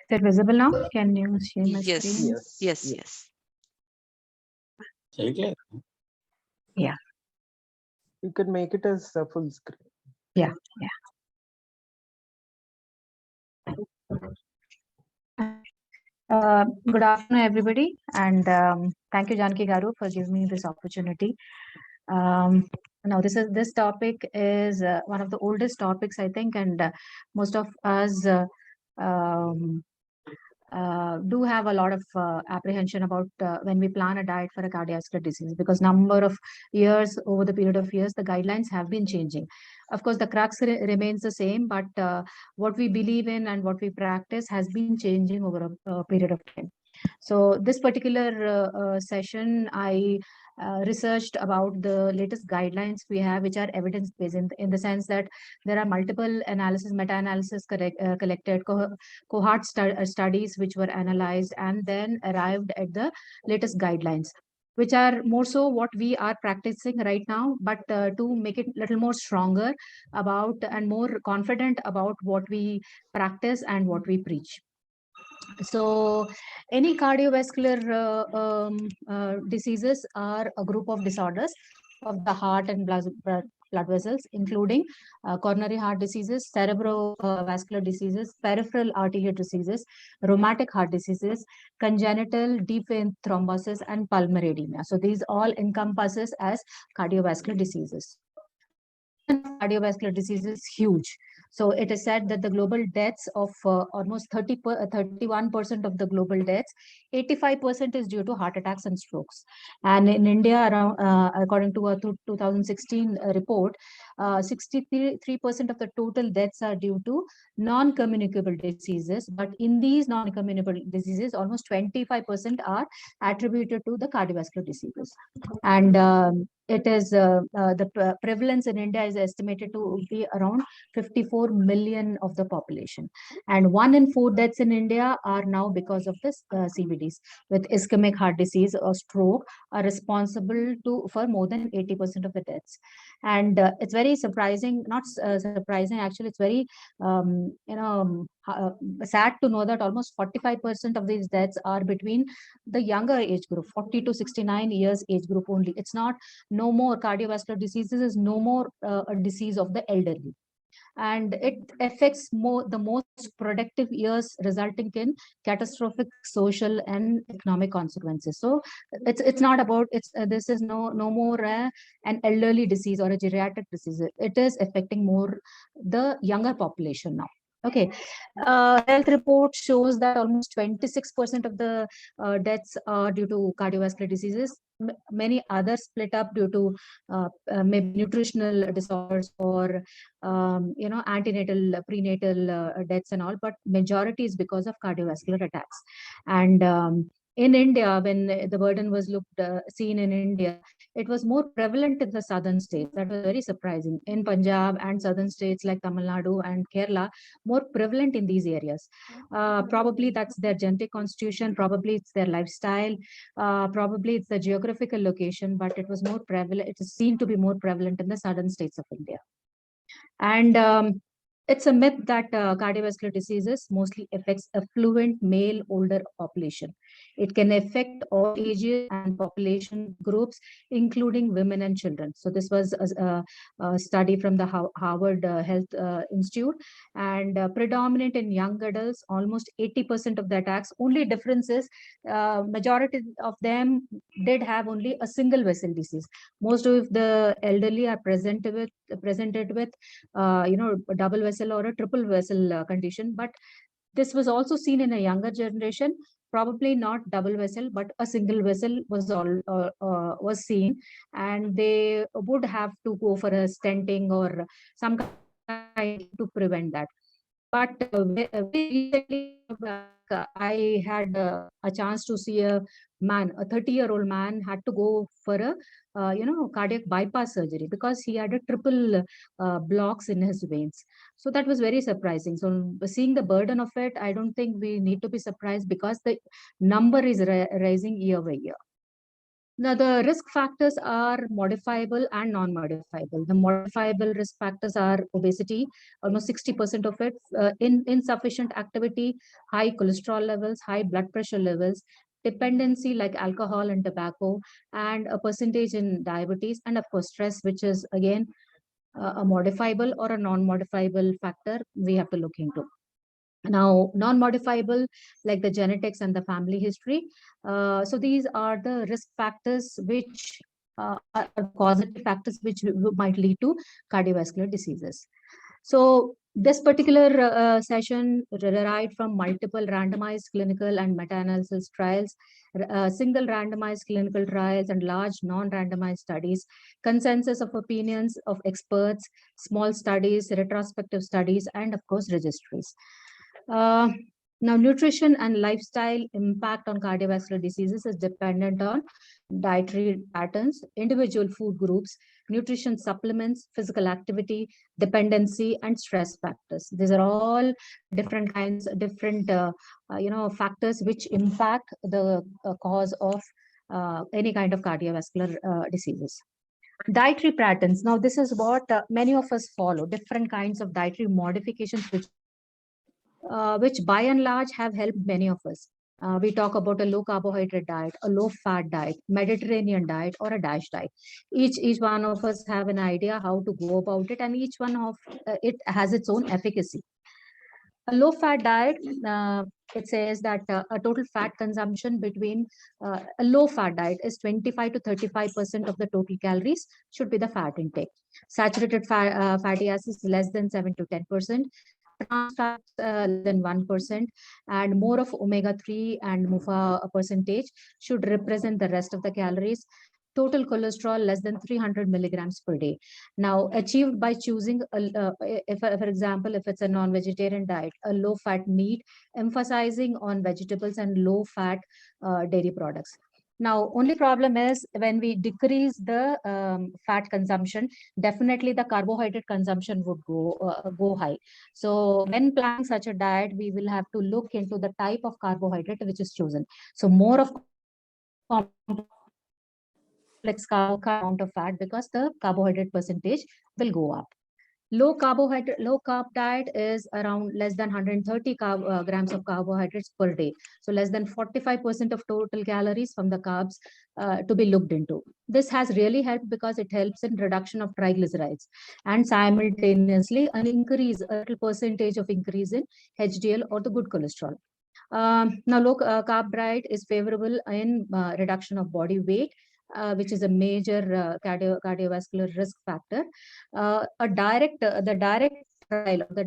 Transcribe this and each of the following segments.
Is it visible now? Can you see my Yes. screen? Yes. Yeah. You could make it as a full screen. Yeah. Good afternoon, everybody, and thank you, Janki Garu, for giving me this opportunity. Now, this topic is one of the oldest topics, I think, and most of us um, do have a lot of apprehension about when we plan a diet for a cardiovascular disease, because number of years, over the period of years, the guidelines have been changing. Of course, the crux remains the same, but what we believe in and what we practice has been changing over a period of time. So this particular session, I researched about the latest guidelines we have, which are evidence-based in the sense that there are multiple analysis, meta-analysis collected, cohort studies which were analyzed and then arrived at the latest guidelines, which are more so what we are practicing right now, but to make it a little more stronger about and more confident about what we practice and what we preach. So any cardiovascular diseases are a group of disorders of the heart and blood vessels, including coronary heart diseases, cerebrovascular diseases, peripheral arterial diseases, rheumatic heart diseases, congenital deep vein thrombosis, and pulmonary edema. So these all encompasses as cardiovascular diseases. Cardiovascular disease is huge. So it is said that the global deaths of almost 31% of the global deaths, 85% is due to heart attacks and strokes. And in India, around according to a 2016 report, 63% of the total deaths are due to non-communicable diseases. But in these non-communicable diseases, almost 25% are attributed to the cardiovascular diseases. And it is the prevalence in India is estimated to be around 54 million of the population, and 1 in 4 deaths in India are now because of this CVDs, with ischemic heart disease or stroke are responsible for more than 80% of the deaths. And it's very surprising, not surprising actually, it's very sad to know that almost 45% of these deaths are between the younger age group, 40 to 69 years age group only. It's not no more cardiovascular diseases is no more a disease of the elderly, and it affects the most productive years, resulting in catastrophic social and economic consequences. So it's not about this is no more an elderly disease or a geriatric disease. It is affecting more the younger population now. Okay, health report shows that almost 26% of the deaths are due to cardiovascular diseases. Many others split up due to maybe nutritional disorders or antenatal, prenatal deaths and all, but majority is because of cardiovascular attacks. And in India, when the burden was seen in India, it was more prevalent in the southern states. That was very surprising. In Punjab and southern states like Tamil Nadu and Kerala, more prevalent in these areas. Probably that's their genetic constitution, probably it's their lifestyle, probably it's the geographical location, but it was more prevalent. It is seen to be more prevalent in the southern states of India. And it's a myth that cardiovascular diseases mostly affects affluent male older population. It can affect all ages and population groups, including women and children. So this was a study from the Harvard Health Institute, and predominant in young adults, almost 80% of the attacks. Only difference is majority of them did have only a single vessel disease. Most of the elderly are presented with a double vessel or a triple vessel condition, but this was also seen in a younger generation. Probably not double vessel, but a single vessel was seen, and they would have to go for a stenting or some kind to prevent that. But very recently, I had a chance to see a 30-year-old man had to go for a cardiac bypass surgery because he had a triple blocks in his veins. So that was very surprising. So seeing the burden of it, I don't think we need to be surprised because the number is rising year by year. Now, the risk factors are modifiable and non-modifiable. The modifiable risk factors are obesity, almost 60% of it, insufficient activity, high cholesterol levels, high blood pressure levels, dependency like alcohol and tobacco, and a percentage in diabetes, and of course, stress, which is again a modifiable or a non-modifiable factor we have to look into. Now, non-modifiable, like the genetics and the family history. So these are the risk factors which are causative factors which might lead to cardiovascular diseases. So this particular session derived from multiple randomized clinical and meta-analysis trials, single randomized clinical trials, and large non-randomized studies, consensus of opinions of experts, small studies, retrospective studies, and of course registries. Now, nutrition and lifestyle impact on cardiovascular diseases is dependent on dietary patterns, individual food groups, nutrition supplements, physical activity, dependency, and stress factors. These are all different kinds, different factors which impact the cause of any kind of cardiovascular diseases. Dietary patterns. Now, this is what many of us follow, different kinds of dietary modifications which by and large have helped many of us. We talk about a low carbohydrate diet, a low fat diet, Mediterranean diet, or a DASH diet. Each one of us have an idea how to go about it, and each one of it has its own efficacy. A low fat diet, it says that a total fat consumption between a low fat diet is 25 to 35% of the total calories should be the fat intake. Saturated fatty acids less than 7 to 10%. Trans fats less than 1%, and more of omega-3 and MUFA percentage should represent the rest of the calories. Total cholesterol less than 300 milligrams per day. Now, achieved by choosing, for example, if it's a non-vegetarian diet, a low-fat meat, emphasizing on vegetables and low-fat dairy products. Now, only problem is when we decrease the fat consumption, definitely the carbohydrate consumption would go high. So when planning such a diet, we will have to look into the type of carbohydrate which is chosen. So more of complex amount of fat, because the carbohydrate percentage will go up. Low carb diet is around less than 130 grams of carbohydrates per day. So less than 45% of total calories from the carbs to be looked into. This has really helped because it helps in reduction of triglycerides and simultaneously an increase, a little percentage of increase in HDL or the good cholesterol. Now, low carb diet is favorable in reduction of body weight, which is a major cardiovascular risk factor. The direct trial of the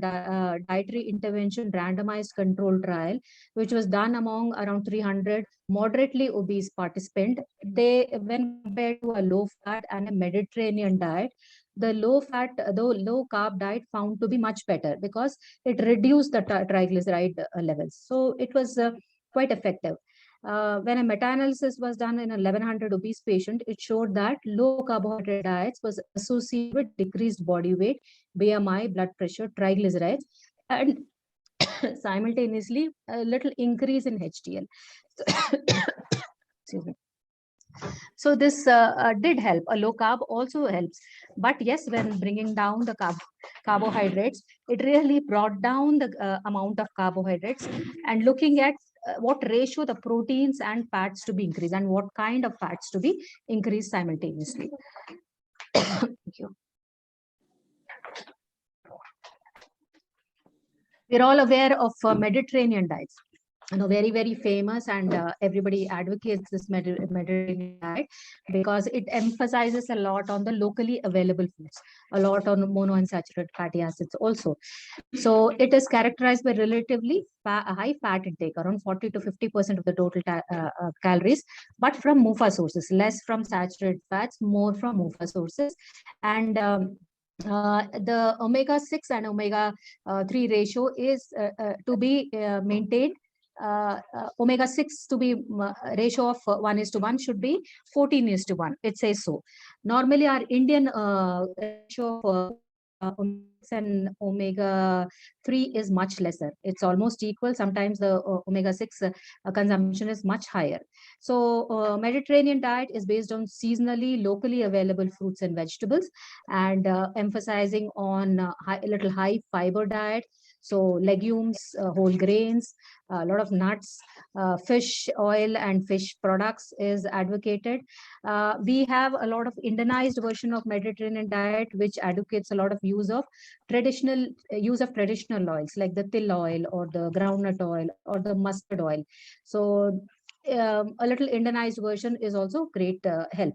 dietary intervention randomized control trial, which was done among around 300 moderately obese participants, when compared to a low fat and a Mediterranean diet, the low carb diet found to be much better because it reduced the triglyceride levels. So it was quite effective. When a meta-analysis was done in 1100 obese patients, it showed that low carbohydrate diets was associated with decreased body weight, BMI, blood pressure, triglycerides, and simultaneously a little increase in HDL. Excuse me. So this did help. A low carb also helps. But yes, when bringing down the carbohydrates, it really brought down the amount of carbohydrates, and looking at what ratio the proteins and fats to be increased and what kind of fats to be increased simultaneously. Thank you. We're all aware of Mediterranean diets. Very, very famous, and everybody advocates this Mediterranean diet because it emphasizes a lot on the locally available foods, a lot on monounsaturated fatty acids also. So it is characterized by relatively high fat intake, around 40 to 50% of the total calories, but from MUFA sources, less from saturated fats, more from MUFA sources. And the omega-6 and omega-3 ratio is to be maintained. Omega-6 to be ratio of 1:1 should be 14:1. It says so. Normally, our Indian ratio of omega-6 and omega-3 is much lesser. It's almost equal. Sometimes the omega-6 consumption is much higher. So Mediterranean diet is based on seasonally, locally available fruits and vegetables, and emphasizing on a little high fiber diet. So legumes, whole grains, a lot of nuts, fish oil and fish products is advocated. We have a lot of Indianized version of Mediterranean diet, which advocates a lot of use of traditional oils like the till oil or the groundnut oil or the mustard oil. So a little Indianized version is also great help.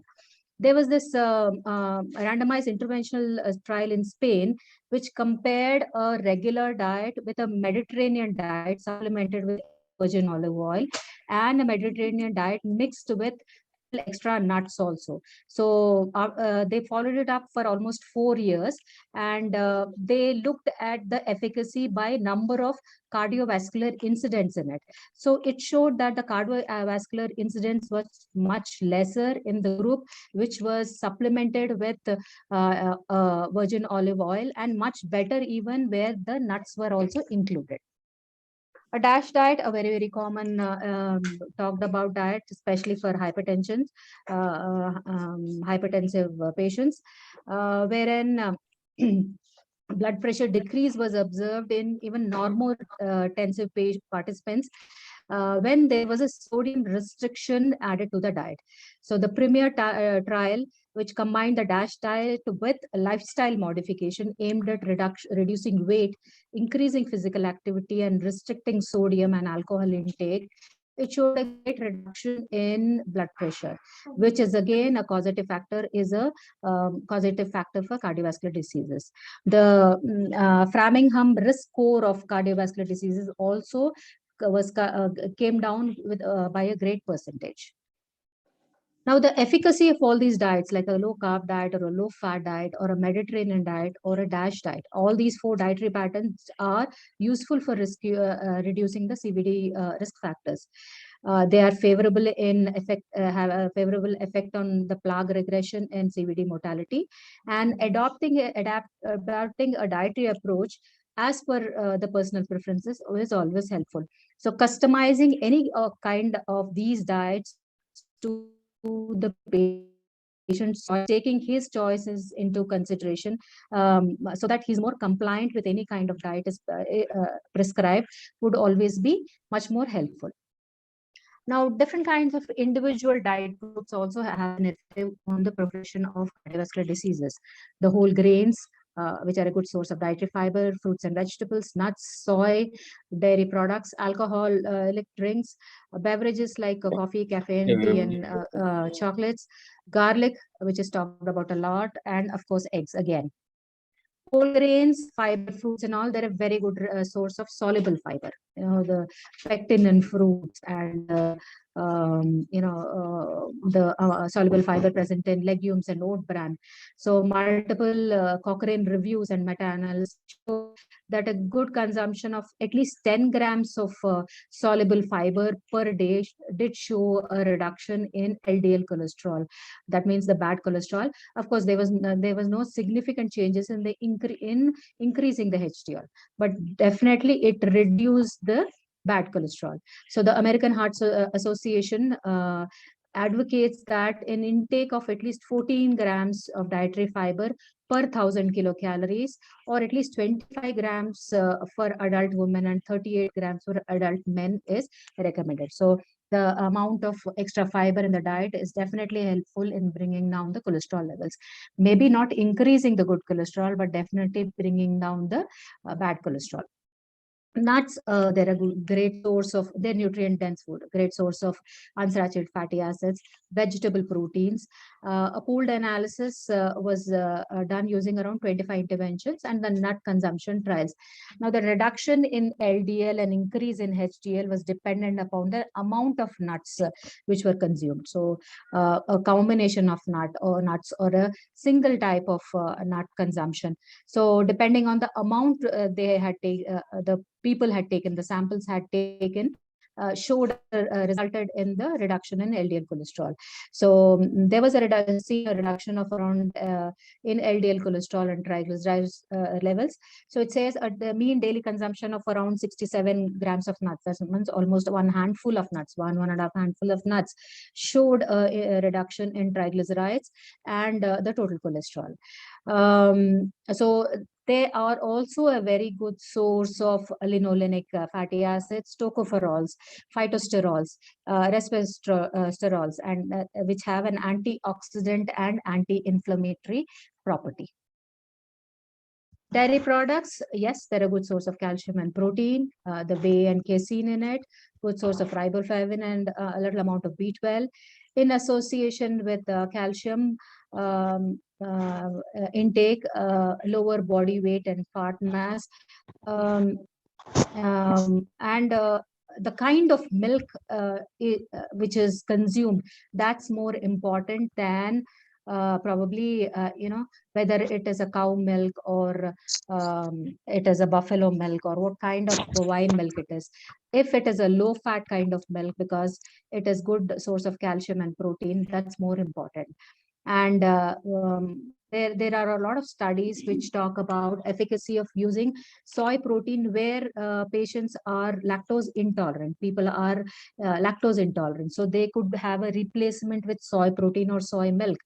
There was this randomized interventional trial in Spain, which compared a regular diet with a Mediterranean diet supplemented with extra virgin olive oil, and a Mediterranean diet mixed with little extra nuts also. So they followed it up for almost 4 years, and they looked at the efficacy by number of cardiovascular incidents in it. So it showed that the cardiovascular incidence was much lesser in the group which was supplemented with virgin olive oil, and much better even where the nuts were also included. A DASH diet, a very, very common talked about diet, especially for hypertension, hypertensive patients, wherein blood pressure decrease was observed in even normotensive participants when there was a sodium restriction added to the diet. So the premier trial, which combined the DASH diet with a lifestyle modification aimed at reducing weight, increasing physical activity, and restricting sodium and alcohol intake, it showed a great reduction in blood pressure, which is again a causative factor, causative factor for cardiovascular diseases. The Framingham risk score of cardiovascular diseases also came down with by a great percentage. Now, the efficacy of all these diets, like a low carb diet or a low fat diet or a Mediterranean diet or a DASH diet, all these 4 dietary patterns are useful for reducing the CVD risk factors. They are favorable in effect, have a favorable effect on the plaque regression and CVD mortality, and adopting a dietary approach as per the personal preferences is always helpful. So customizing any kind of these diets to the patient's choice, taking his choices into consideration, so that he's more compliant with any kind of diet is prescribed, would always be much more helpful. Now, different kinds of individual diet groups also have an effect on the progression of cardiovascular diseases. The whole grains, which are a good source of dietary fiber, fruits and vegetables, nuts, soy, dairy products, alcoholic drinks, beverages like coffee, caffeine, tea, and chocolates, garlic, which is talked about a lot, and of course, eggs again. Whole grains, fiber, fruits, and all, they're a very good source of soluble fiber. The pectin in fruits, and the soluble fiber present in legumes and oat bran. So multiple Cochrane reviews and meta-analysis show that a good consumption of at least 10 grams of soluble fiber per day did show a reduction in LDL cholesterol. That means the bad cholesterol. Of course, there was no significant changes in the increasing the HDL, but definitely it reduced the bad cholesterol. So the American Heart Association advocates that an intake of at least 14 grams of dietary fiber per 1,000 kilocalories, or at least 25 grams for adult women and 38 grams for adult men is recommended. So the amount of extra fiber in the diet is definitely helpful in bringing down the cholesterol levels. Maybe not increasing the good cholesterol, but definitely bringing down the bad cholesterol. Nuts, they're a great source of, they're nutrient dense food, great source of unsaturated fatty acids, vegetable proteins. A pooled analysis was done using around 25 interventions and the nut consumption trials. Now, the reduction in LDL and increase in HDL was dependent upon the amount of nuts which were consumed. So a combination of nuts or a single type of nut consumption. So depending on the amount they had taken, the people had taken, the samples had taken, showed resulted in the reduction in LDL cholesterol. So there was seen a reduction of around in LDL cholesterol and triglycerides levels. So it says the mean daily consumption of around 67 grams of nuts, that means almost one handful of nuts, one and a half handful of nuts, showed a reduction in triglycerides and the total cholesterol. So they are also a very good source of linolenic fatty acids, tocopherols, phytosterols, resveratrols, and which have an antioxidant and anti-inflammatory property. Dairy products, yes, they're a good source of calcium and protein, the whey and casein in it, good source of riboflavin and a little amount of B12. In association with calcium intake, lower body weight and fat mass, and the kind of milk which is consumed, that's more important than probably, whether it is a cow milk or it is a buffalo milk or what kind of bovine milk it is. If it is a low fat kind of milk, because it is good source of calcium and protein, that's more important. And there are a lot of studies which talk about efficacy of using soy protein where patients are lactose intolerant. People are lactose intolerant, so they could have a replacement with soy protein or soy milk.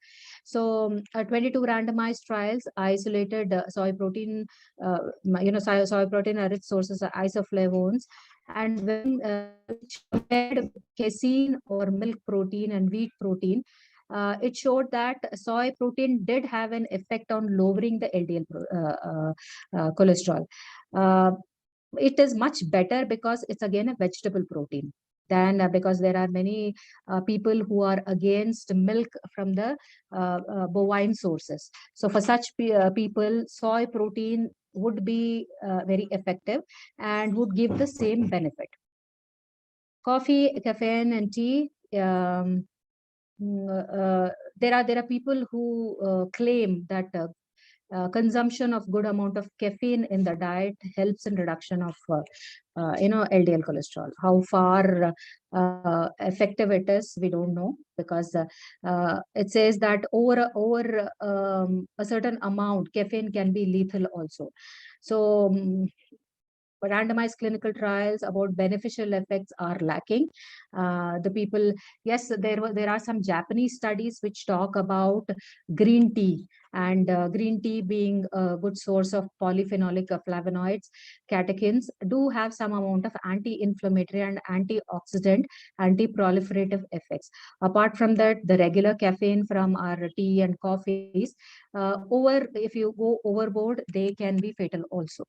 So 22 randomized trials isolated soy protein, soy protein are its sources are isoflavones, and when compared casein or milk protein and wheat protein, it showed that soy protein did have an effect on lowering the LDL cholesterol. It is much better because it's again a vegetable protein than because there are many people who are against milk from the bovine sources. So for such people, soy protein would be very effective and would give the same benefit. Coffee, caffeine, and tea. There are people who claim that consumption of good amount of caffeine in the diet helps in reduction of LDL cholesterol. How far effective it is, we don't know, because it says that over a certain amount, caffeine can be lethal also. So randomized clinical trials about beneficial effects are lacking. The people, yes, there are some Japanese studies which talk about green tea, and green tea being a good source of polyphenolic flavonoids, catechins, do have some amount of anti-inflammatory and antioxidant, anti-proliferative effects. Apart from that, the regular caffeine from our tea and coffees, if you go overboard, they can be fatal also.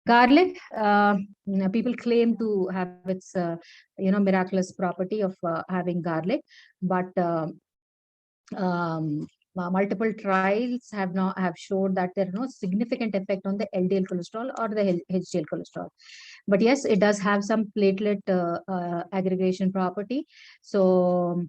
Garlic, people claim to have its, miraculous property of having garlic, but multiple trials have showed that there are no significant effect on the LDL cholesterol or the HDL cholesterol. But yes, it does have some platelet aggregation property. So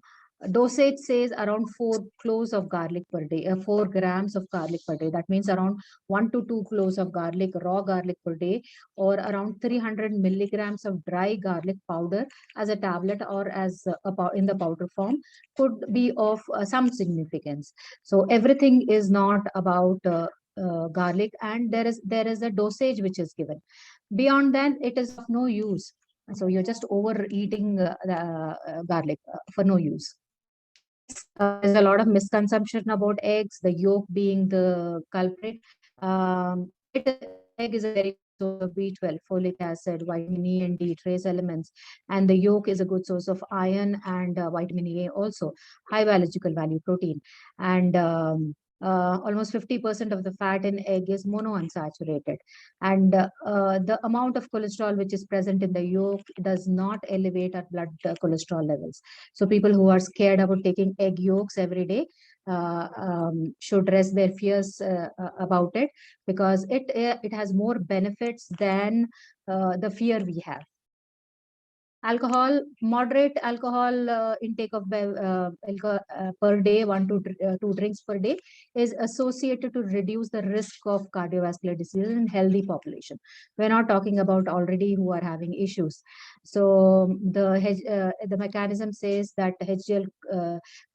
dosage says around 4 cloves of garlic per day, 4 grams of garlic per day. That means around 1 to 2 cloves of garlic, raw garlic per day, or around 300 milligrams of dry garlic powder as a tablet or as in the powder form could be of some significance. So everything is not about garlic, and there is a dosage which is given. Beyond that, it is of no use. So you're just overeating the garlic for no use. Eggs, there's a lot of misconception about eggs, the yolk being the culprit. Egg is a very good source of B12, folic acid, vitamin E and D, trace elements. And the yolk is a good source of iron and vitamin A also, high biological value protein. And almost 50% of the fat in egg is monounsaturated. And the amount of cholesterol which is present in the yolk does not elevate our blood cholesterol levels. So people who are scared about taking egg yolks every day should rest their fears about it, because it has more benefits than the fear we have. Alcohol, moderate alcohol intake of per day, 2 drinks per day, is associated to reduce the risk of cardiovascular disease in healthy population. We're not talking about already who are having issues. So the mechanism says that HDL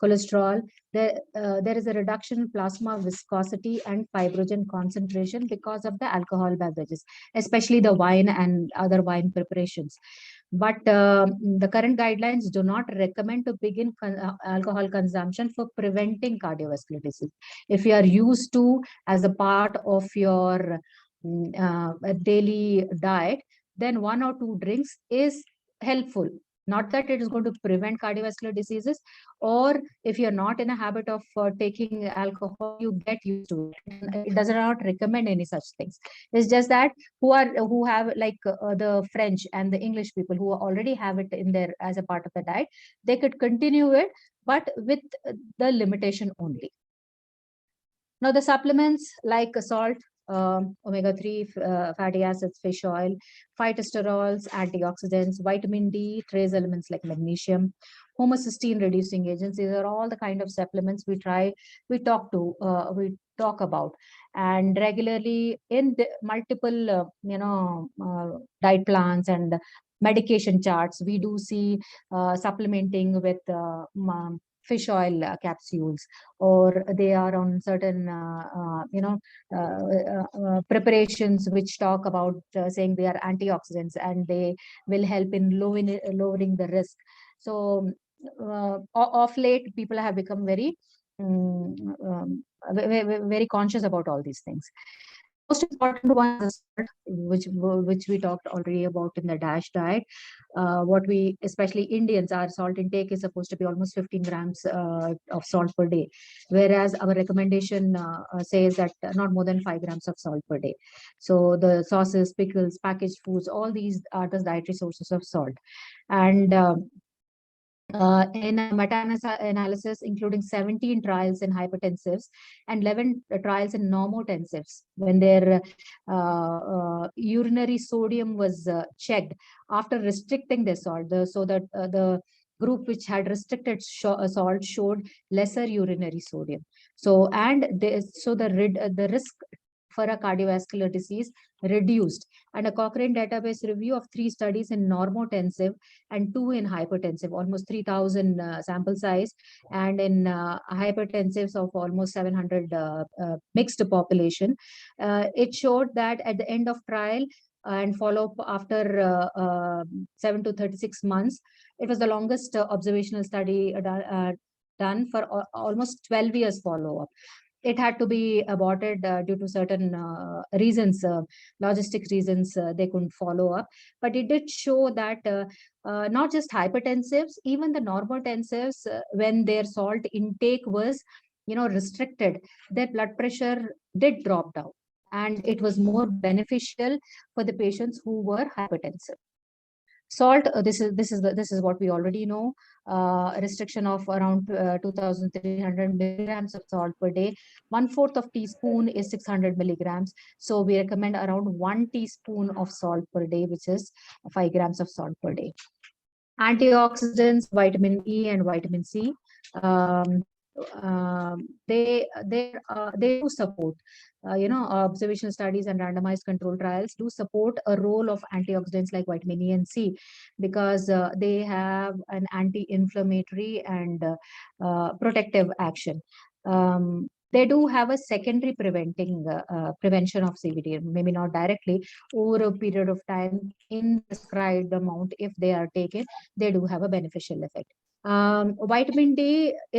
cholesterol, there is a reduction in plasma viscosity and fibrogen concentration because of the alcohol beverages, especially the wine and other wine preparations. But the current guidelines do not recommend to begin alcohol consumption for preventing cardiovascular disease. If you are used to as a part of your daily diet, then 1 or 2 drinks is helpful. Not that it is going to prevent cardiovascular diseases, or if you're not in a habit of taking alcohol, you get used to it. It does not recommend any such things. It's just that who have like the French and the English people who already have it in there as a part of the diet, they could continue it, but with the limitation only. Now, the supplements like salt, omega-3 fatty acids, fish oil, phytosterols, antioxidants, vitamin D, trace elements like magnesium, homocysteine-reducing agents. These are all the kind of supplements we talk about, and regularly in multiple, diet plans and medication charts. We do see supplementing with fish oil capsules, or they are on certain preparations which talk about saying they are antioxidants and they will help in lowering the risk. So of late, people have become very very conscious about all these things. The most important one is the salt, which we talked already about in the DASH diet. What we, especially Indians, our salt intake is supposed to be almost 15 grams of salt per day, whereas our recommendation says that not more than 5 grams of salt per day. So the sauces, pickles, packaged foods, all these are the dietary sources of salt. And in a meta-analysis including 17 trials in hypertensives and 11 trials in normotensives, when their urinary sodium was checked after restricting their salt, so that the group which had restricted salt showed lesser urinary sodium. So the risk for a cardiovascular disease reduced. And a Cochrane database review of 3 studies in normotensive and 2 in hypertensive, almost 3,000 sample size, and in hypertensives of almost 700 mixed population. It showed that at the end of trial and follow-up after 7 to 36 months, it was the longest observational study done for almost 12 years follow-up. It had to be aborted due to certain reasons, logistic reasons. They couldn't follow up, but it did show that not just hypertensives, even the normotensives, when their salt intake was restricted, their blood pressure did drop down, and it was more beneficial for the patients who were hypertensive. Salt, this is what we already know. Restriction of around 2,300 milligrams of salt per day. 1/4 of teaspoon is 600 milligrams. So we recommend around 1 teaspoon of salt per day, which is 5 grams of salt per day. Antioxidants, vitamin E and vitamin C. They do support, observational studies and randomized control trials do support a role of antioxidants like vitamin E and C, because they have an anti-inflammatory and protective action. They do have a secondary prevention of CVD, maybe not directly. Over a period of time, in prescribed amount, if they are taken, they do have a beneficial effect. Vitamin D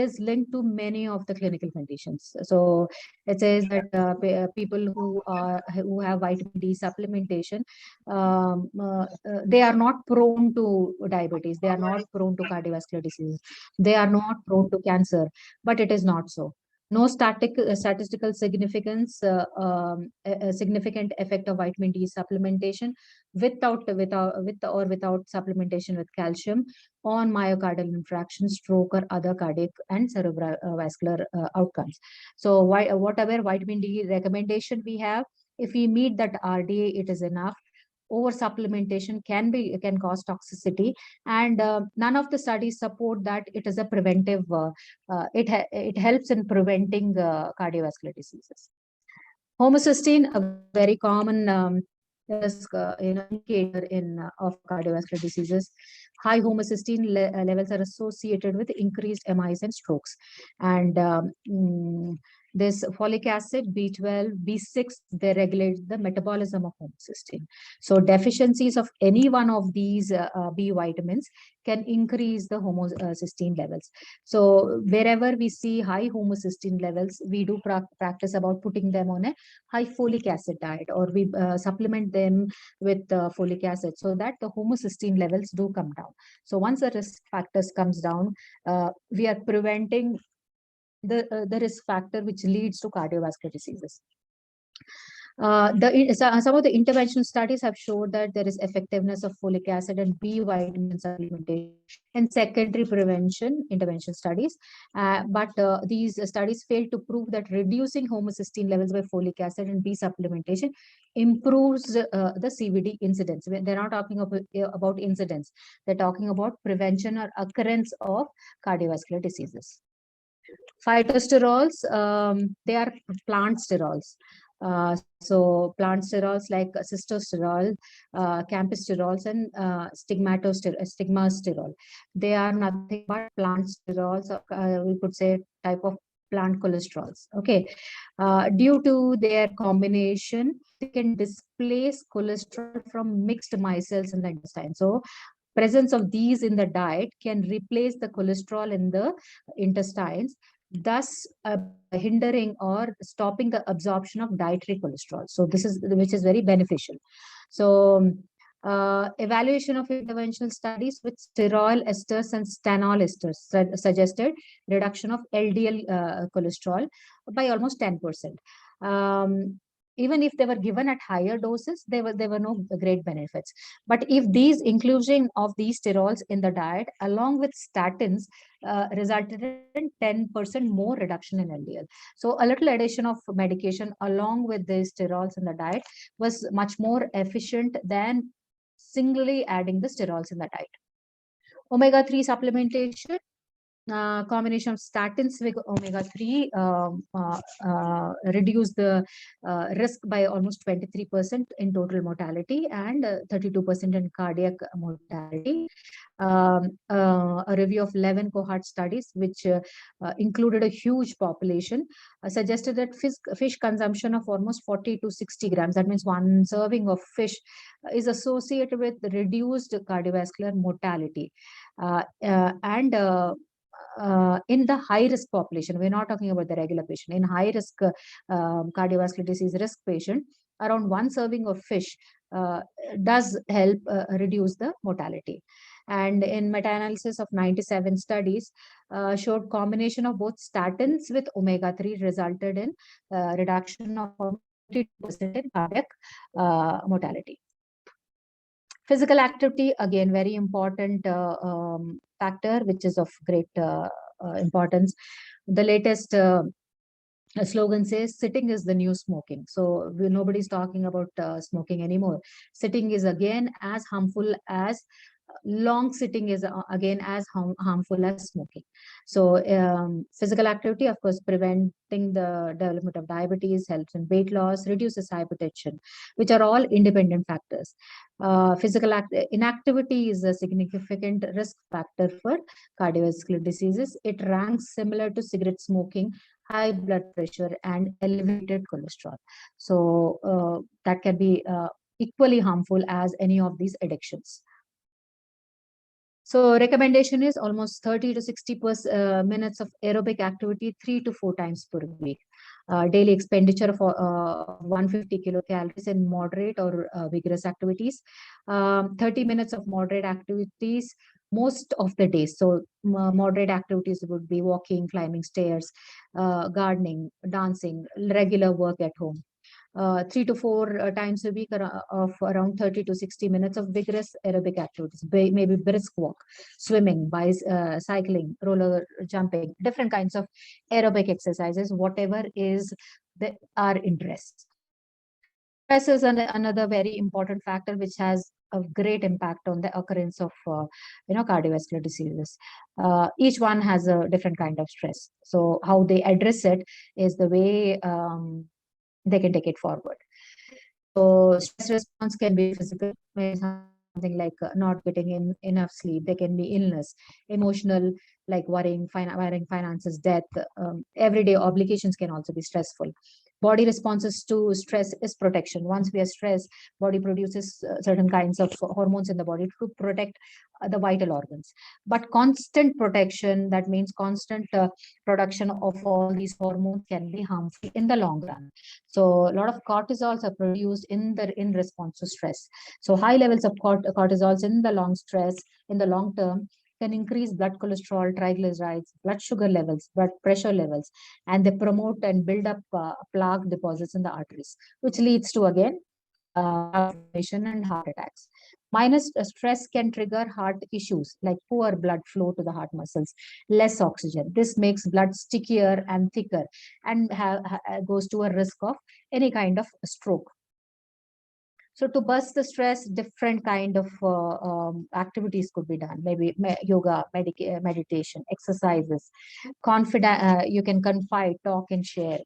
is linked to many of the clinical conditions. So it says that people who have vitamin D supplementation, they are not prone to diabetes, they are not prone to cardiovascular disease, they are not prone to cancer, but it is not so. No statistical significance, a significant effect of vitamin D supplementation with or without supplementation with calcium on myocardial infarction, stroke, or other cardiac and cerebrovascular outcomes. So whatever vitamin D recommendation we have, if we meet that RDA, it is enough. over supplementation can cause toxicity, and none of the studies support that it is a preventive. It helps in preventing cardiovascular diseases. Homocysteine, a very common risk, indicator in of cardiovascular diseases. High homocysteine levels are associated with increased MIs and strokes. And this folic acid, B12, B6, they regulate the metabolism of homocysteine. So deficiencies of any one of these B vitamins can increase the homocysteine levels. So wherever we see high homocysteine levels, we do practice about putting them on a high folic acid diet, or we supplement them with folic acid so that the homocysteine levels do come down. So once the risk factors comes down, we are preventing the risk factor which leads to cardiovascular diseases. Some of the interventional studies have showed that there is effectiveness of folic acid and B vitamin supplementation in secondary prevention intervention studies. But these studies failed to prove that reducing homocysteine levels by folic acid and B supplementation improves the CVD incidence. They're not talking about incidence. They're talking about prevention or occurrence of cardiovascular diseases. Phytosterols, they are plant sterols. So plant sterols like cystosterol, campisterols, and stigmasterol. They are nothing but plant sterols, we could say type of plant cholesterols. Okay, due to their combination, they can displace cholesterol from mixed micelles in the intestine. So presence of these in the diet can replace the cholesterol in the intestines, thus hindering or stopping the absorption of dietary cholesterol. So this is which is very beneficial. So evaluation of interventional studies with sterol esters and stanol esters suggested reduction of LDL cholesterol by almost 10%. Even if they were given at higher doses, there were no great benefits. But if these inclusion of these sterols in the diet along with statins resulted in 10% more reduction in LDL. So a little addition of medication along with the sterols in the diet was much more efficient than singly adding the sterols in the diet. Omega-3 supplementation, combination of statins with omega-3 reduce the risk by almost 23% in total mortality and 32% in cardiac mortality. A review of 11 cohort studies, which included a huge population, suggested that fish consumption of almost 40 to 60 grams, that means one serving of fish, is associated with reduced cardiovascular mortality. In the high risk population, we're not talking about the regular patient, in high risk cardiovascular disease risk patient, around one serving of fish does help reduce the mortality. And in meta-analysis of 97 studies, showed combination of both statins with omega-3 resulted in reduction of 32% in cardiac mortality. Physical activity, again, very important factor, which is of great importance. The latest slogan says, sitting is the new smoking. So nobody's talking about smoking anymore. Sitting is again as harmful as long sitting is again as harmful as smoking. So physical activity, of course, preventing the development of diabetes, helps in weight loss, reduces hypertension, which are all independent factors. Physical inactivity is a significant risk factor for cardiovascular diseases. It ranks similar to cigarette smoking, high blood pressure, and elevated cholesterol. So that can be equally harmful as any of these addictions. So recommendation is almost 30 to 60 minutes of aerobic activity 3 to 4 times per week. Daily expenditure of 150 kilocalories in moderate or vigorous activities. 30 minutes of moderate activities most of the days. So moderate activities would be walking, climbing stairs, gardening, dancing, regular work at home. 3 to 4 times a week of around 30 to 60 minutes of vigorous aerobic activities, maybe brisk walk, swimming, cycling, roller jumping, different kinds of aerobic exercises, whatever is our interest. Stress is another very important factor which has a great impact on the occurrence of cardiovascular diseases. Each one has a different kind of stress. So how they address it is the way they can take it forward. So stress response can be physical, something like not getting enough sleep. There can be illness, emotional, like worrying finances, death. Everyday obligations can also be stressful. Body responses to stress is protection. Once we are stressed, body produces certain kinds of hormones in the body to protect the vital organs. But constant protection, that means constant production of all these hormones, can be harmful in the long run. So a lot of cortisols are produced in response to stress. So high levels of cortisols in the long term can increase blood cholesterol, triglycerides, blood sugar levels, blood pressure levels, and they promote and build up plaque deposits in the arteries, which leads to again heart inflammation and heart attacks. Minus stress can trigger heart issues like poor blood flow to the heart muscles, less oxygen. This makes blood stickier and thicker and goes to a risk of any kind of stroke. So to bust the stress, different kind of activities could be done. Maybe yoga, meditation, exercises, confident. You can confide, talk, and share.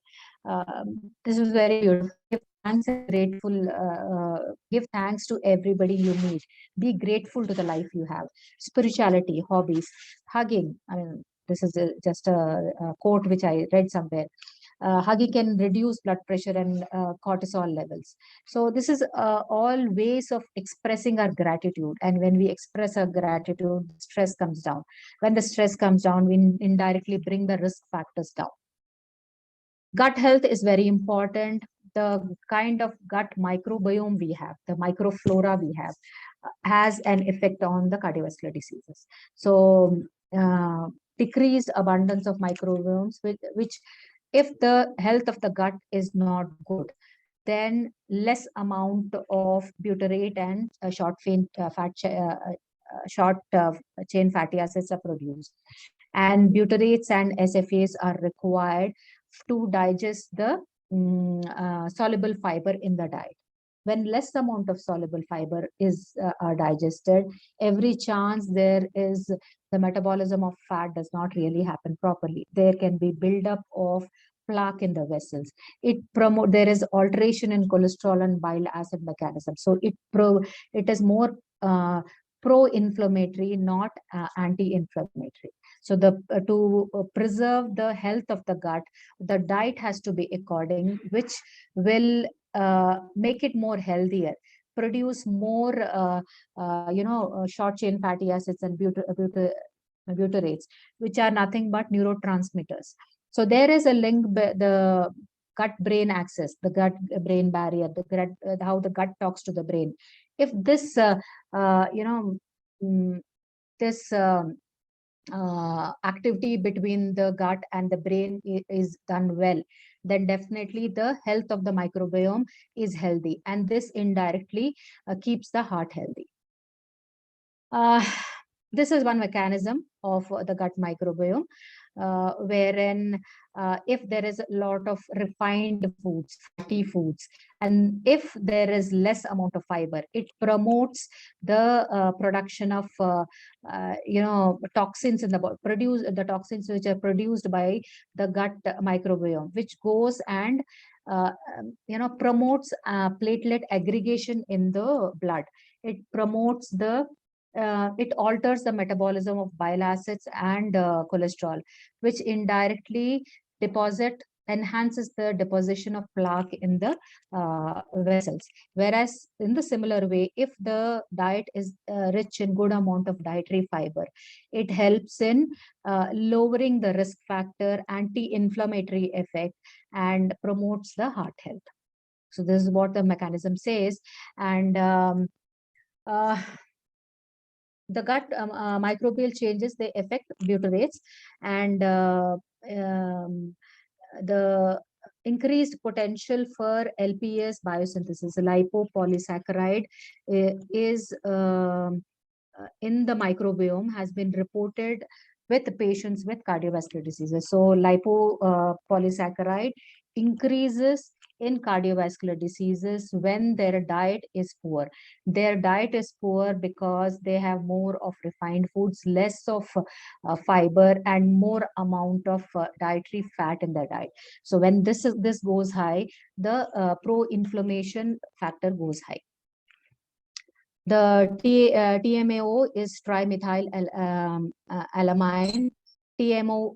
This is very beautiful. Give thanks and grateful. Give thanks to everybody you meet. Be grateful to the life you have. Spirituality, hobbies, hugging. I mean, this is just a quote which I read somewhere. Hugging can reduce blood pressure and cortisol levels. So this is all ways of expressing our gratitude. And when we express our gratitude, stress comes down. When the stress comes down, we indirectly bring the risk factors down. Gut health is very important. The kind of gut microbiome we have, the microflora we have, has an effect on the cardiovascular diseases. So decreased abundance of microbiomes, which if the health of the gut is not good, then less amount of butyrate and short chain fatty acids are produced. And butyrates and SFAs are required to digest the soluble fiber in the diet. When less amount of soluble fiber is digested, every chance there is the metabolism of fat does not really happen properly. There can be buildup of plaque in the vessels. There is alteration in cholesterol and bile acid mechanism. So it is more pro-inflammatory, not anti-inflammatory. So to preserve the health of the gut, the diet has to be according, which will make it more healthier, produce more short chain fatty acids and butyrates, which are nothing but neurotransmitters. So there is a link, the gut-brain axis, the gut-brain barrier, how the gut talks to the brain. If this, this activity between the gut and the brain is done well, then definitely the health of the microbiome is healthy, and this indirectly keeps the heart healthy. This is one mechanism of the gut microbiome, wherein if there is a lot of refined foods, fatty foods, and if there is less amount of fiber, it promotes the production of toxins in the body, the toxins which are produced by the gut microbiome, which goes and promotes platelet aggregation in the blood. It promotes it alters the metabolism of bile acids and cholesterol, which indirectly enhances the deposition of plaque in the vessels. Whereas in the similar way, if the diet is rich in good amount of dietary fiber, it helps in lowering the risk factor, anti-inflammatory effect, and promotes the heart health. So this is what the mechanism says. And the gut microbial changes, they affect butyrates, and the increased potential for LPS biosynthesis, lipopolysaccharide, is in the microbiome, has been reported with patients with cardiovascular diseases. So lipopolysaccharide increases in cardiovascular diseases when their diet is poor. Their diet is poor because they have more of refined foods, less of fiber, and more amount of dietary fat in their diet. So when this goes high, the pro-inflammation factor goes high. The TMAO is trimethylamine. TMAO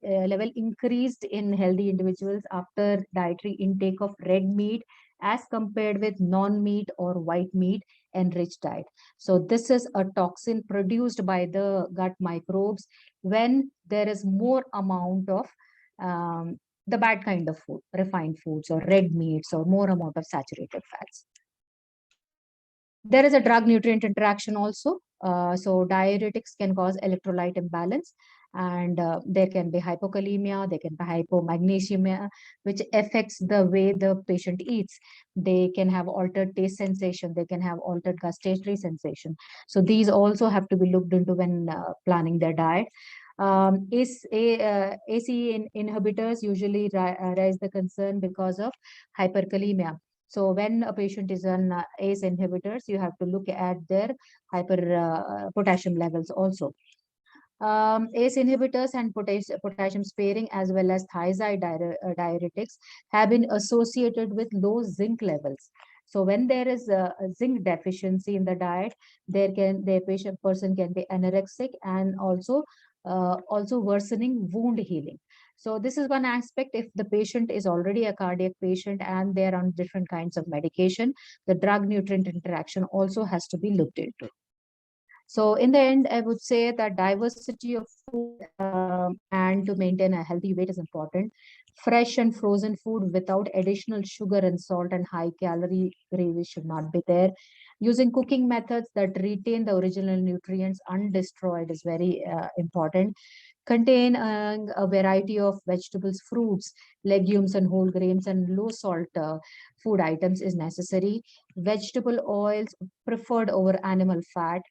level increased in healthy individuals after dietary intake of red meat as compared with non-meat or white meat enriched diet. So this is a toxin produced by the gut microbes when there is more amount of the bad kind of food, refined foods or red meats, or more amount of saturated fats. There is a drug nutrient interaction also. So diuretics can cause electrolyte imbalance, and there can be hypokalemia, there can be hypomagnesemia, which affects the way the patient eats. They can have altered taste sensation, they can have altered gustatory sensation. So these also have to be looked into when planning their diet. ACE inhibitors usually raise the concern because of hyperkalemia. So when a patient is on ACE inhibitors, you have to look at their potassium levels also. ACE inhibitors and potassium sparing, as well as thiazide diuretics, have been associated with low zinc levels. So when there is a zinc deficiency in the diet, the person can be anorexic, and also worsening wound healing. So this is one aspect. If the patient is already a cardiac patient and they're on different kinds of medication, the drug nutrient interaction also has to be looked into. So in the end, I would say that diversity of food and to maintain a healthy weight is important. Fresh and frozen food without additional sugar and salt and high calorie gravy should not be there. Using cooking methods that retain the original nutrients undestroyed is very important. Contain a variety of vegetables, fruits, legumes, and whole grains, and low salt food items is necessary. Vegetable oils preferred over animal fat.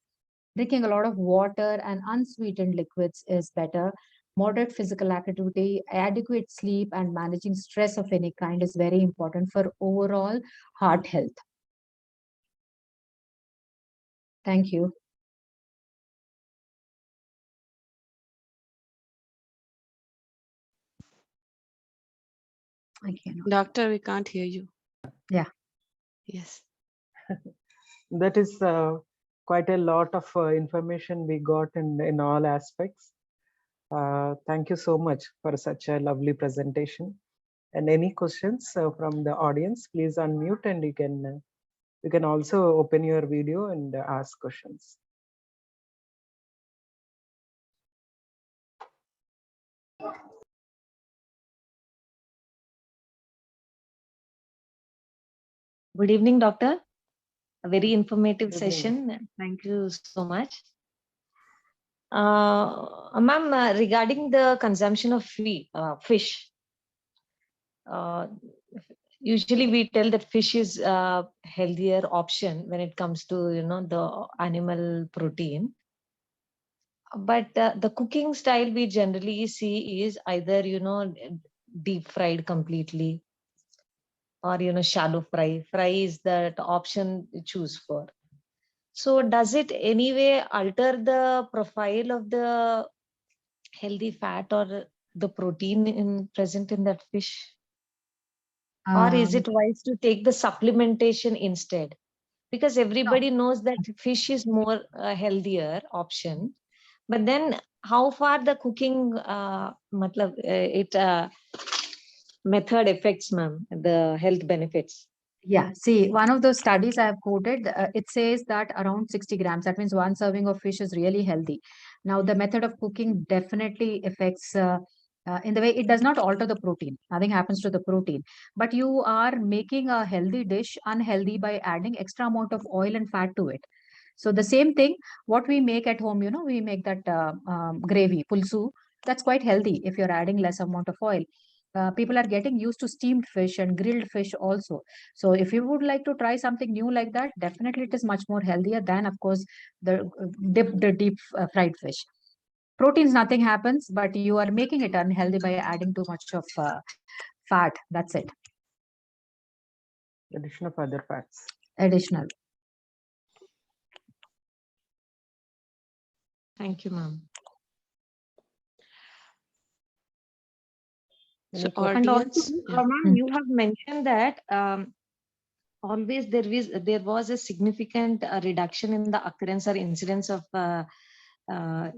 Drinking a lot of water and unsweetened liquids is better. Moderate physical activity, adequate sleep, and managing stress of any kind is very important for overall heart health. Thank you. I cannot. Doctor, we can't hear you. Yeah. Yes. That is quite a lot of information we got in all aspects. Thank you so much for such a lovely presentation. And any questions from the audience, please unmute, and you can also open your video and ask questions. Good evening, doctor. A very informative Good evening. session. Thank you so much. Ma'am, regarding the consumption of fish, usually we tell that fish is a healthier option when it comes to the animal protein. But the cooking style we generally see is either deep fried completely, or shallow fry. Fry is that option you choose for. So does it anyway alter the profile of the healthy fat or the protein present in that fish? Or is it wise to take the supplementation instead? Because everybody knows that fish is more healthier option. But then how far the cooking method affects, ma'am, the health benefits? Yeah, see, one of those studies I have quoted, it says that around 60 grams, that means one serving of fish is really healthy. Now, the method of cooking definitely affects in the way it does not alter the protein. Nothing happens to the protein, but you are making a healthy dish unhealthy by adding extra amount of oil and fat to it. So the same thing, what we make at home, we make that gravy, pulsu, that's quite healthy if you're adding less amount of oil. People are getting used to steamed fish and grilled fish also. So if you would like to try something new like that, definitely it is much more healthier than, of course, the deep fried fish. Proteins, nothing happens, but you are making it unhealthy by adding too much of fat. That's it. Addition of other fats. Additional. Thank you, ma'am. So Any questions? And also, audience, yeah. ma'am, you have mentioned that always there was a significant reduction in the occurrence or incidence of myocardial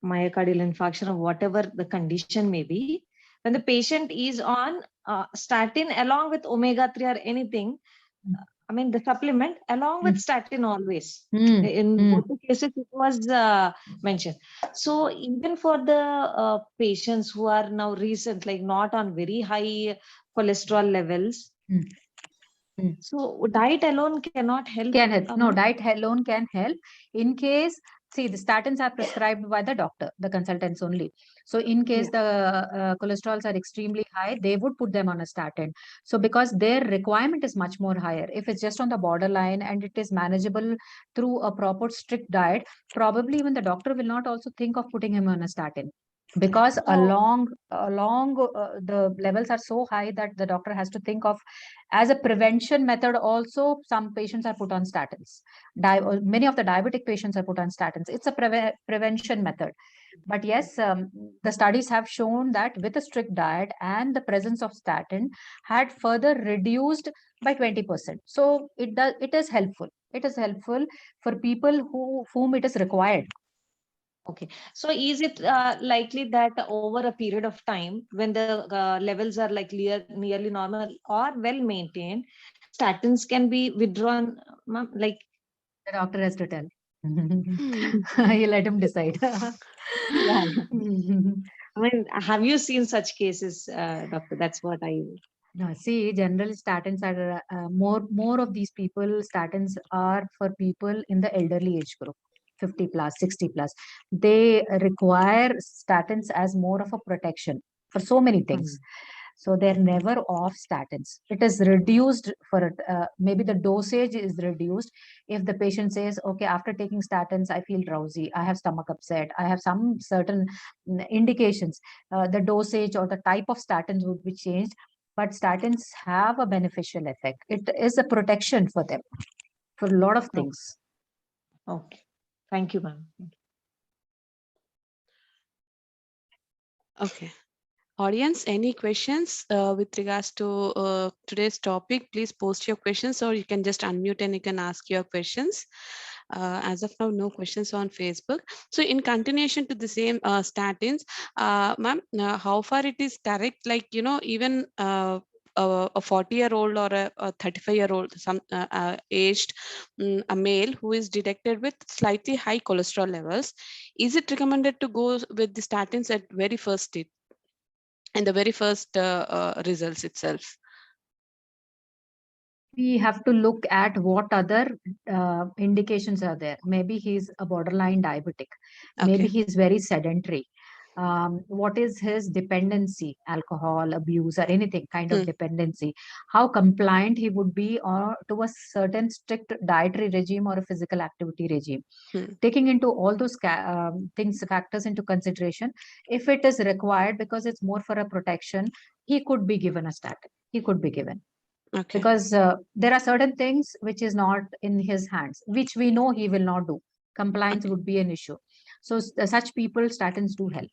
infarction or whatever the condition may be when the patient is on statin along with omega-3 or anything. I mean the supplement along with statin always. In both the cases it was mentioned. So even for the patients who are now recent, like not on very high cholesterol levels, so diet alone cannot help. Can help. No, ma'am? diet alone can help. In case, see, the statins are prescribed by the doctor, the consultants only. So in case the cholesterols are extremely high, they would put them on a statin. So because their requirement is much more higher. If it's just on the borderline and it is manageable through a proper strict diet, probably even the doctor will not also think of putting him on a statin. Because along the levels are so high that the doctor has to think of as a prevention method. Also, some patients are put on statins. Many of the diabetic patients are put on statins. It's a prevention method. But yes, the studies have shown that with a strict diet and the presence of statin had further reduced by 20%. So it is helpful. It is helpful for people whom it is required. Okay. So is it likely that over a period of time, when the levels are like nearly normal or well maintained, statins can be withdrawn, ma'am? Like The doctor has to tell. You let him decide. yeah. I mean, have you seen such cases, doctor? That's what I. No, see, generally statins are more of these people. Statins are for people in the elderly age group, 50 plus, 60 plus. They require statins as more of a protection for so many things. So they're never off statins. It is reduced for maybe the dosage is reduced. If the patient says, okay, after taking statins, I feel drowsy, I have stomach upset, I have some certain indications, the dosage or the type of statins would be changed. But statins have a beneficial effect. It is a protection for them for a lot of things. Okay. Thank you, ma'am. Okay. Audience, any questions with regards to today's topic? Please post your questions, or you can just unmute and you can ask your questions. As of now, no questions on Facebook. So in continuation to the same statins, ma'am, how far it is correct? Like, even a 40-year-old or a 35-year-old, some aged a male who is detected with slightly high cholesterol levels, is it recommended to go with the statins at very first stage? And the very first results itself? We have to look at what other indications are there. Maybe he's a borderline diabetic. Maybe he's very sedentary. What is his dependency, alcohol abuse or anything kind of dependency, how compliant he would be or to a certain strict dietary regime or a physical activity regime. Taking into all those factors into consideration, if it is required because it's more for a protection, he could be given a statin. He could be given. Okay. Because there are certain things which is not in his hands, which we know he will not do. Compliance would be an issue. So such people, statins do help.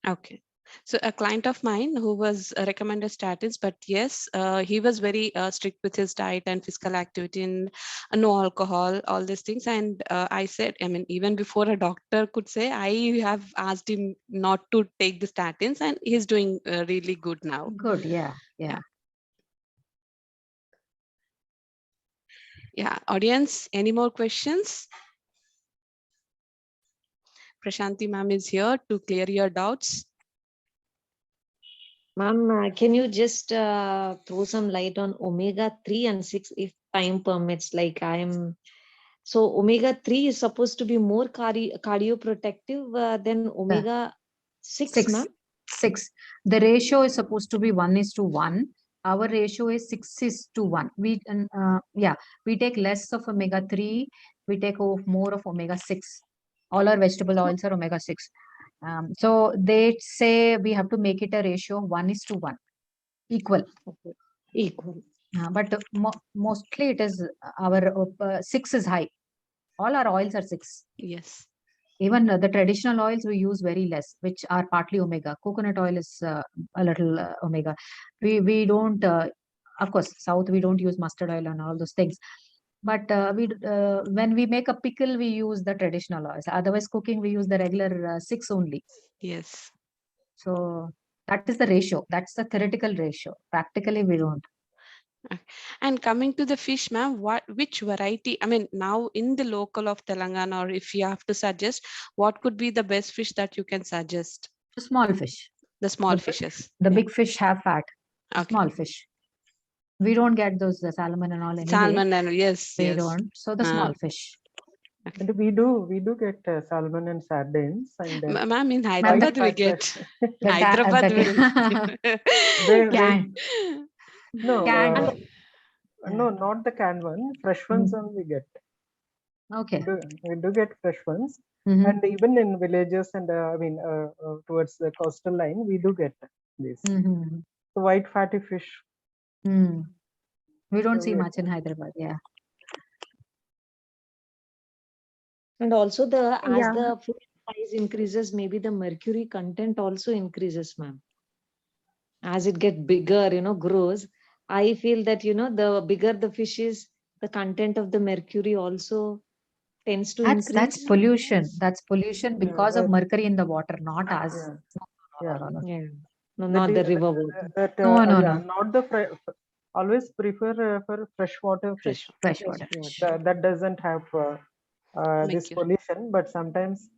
Okay. So a client of mine who was recommended statins, but yes, he was very strict with his diet and physical activity and no alcohol, all these things. And I said, I mean, even before a doctor could say, I have asked him not to take the statins, and he's doing really good now. Good, yeah. Yeah, audience, any more questions? Prasanthi ma'am is here to clear your doubts. Ma'am, can you just throw some light on omega-3 and 6 if time permits? Like so omega-3 is supposed to be more cardioprotective than omega-6, ma'am? 6. The ratio is supposed to be 1:1. Our ratio is 6:1. We take less of omega-3. We take more of omega-6. All our vegetable oils are omega-6. So they say we have to make it a ratio of 1:1, equal. Okay. Equal. But mostly it is our 6 is high. All our oils are 6. Yes. Even the traditional oils we use very less, which are partly omega. Coconut oil is a little omega. We don't, of course, South we don't use mustard oil and all those things. But when we make a pickle, we use the traditional oils. Otherwise, cooking we use the regular 6 only. Yes. So that is the ratio. That's the theoretical ratio. Practically, we don't. And coming to the fish, ma'am, which variety? I mean, now in the local of Telangana, or if you have to suggest, what could be the best fish that you can suggest? Small fish. The small The fishes. The Yeah. big fish have fat. Okay. Small fish. We don't get those salmon and all anyway. Salmon and yes, We yes. don't. So the small fish. And we do get salmon and sardines. And Ma'am, in Hyderabad we get. Hyderabad no, not the canned one. Fresh ones we get. Okay. We do get fresh ones. And even in villages and towards the coastal line, we do get this. The white fatty fish. We don't see much in Hyderabad. Yeah. And also as the food size increases, maybe the mercury content also increases, ma'am. As it gets bigger, grows. I feel that, the bigger the fish is, the content of the mercury also tends to increase. That's pollution. That's pollution because of mercury in the water, not us. No, not the river water. No. Not the always prefer for freshwater fish. Freshwater fish. That doesn't have this pollution, but sometimes,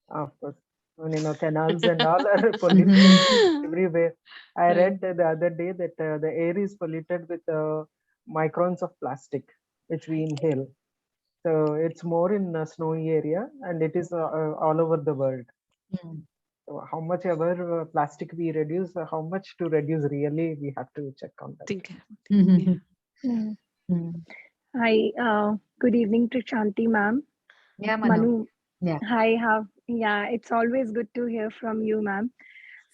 of course, canals and all are polluted everywhere. I read the other day that the air is polluted with microns of plastic, which we inhale. So it's more in a snowy area, and it is all over the world. So how much ever plastic we reduce, how much to reduce really, we have to check on that. Hi, good evening to Shanti ma'am. Yeah, Manu. Yeah. Hi, it's always good to hear from you, ma'am.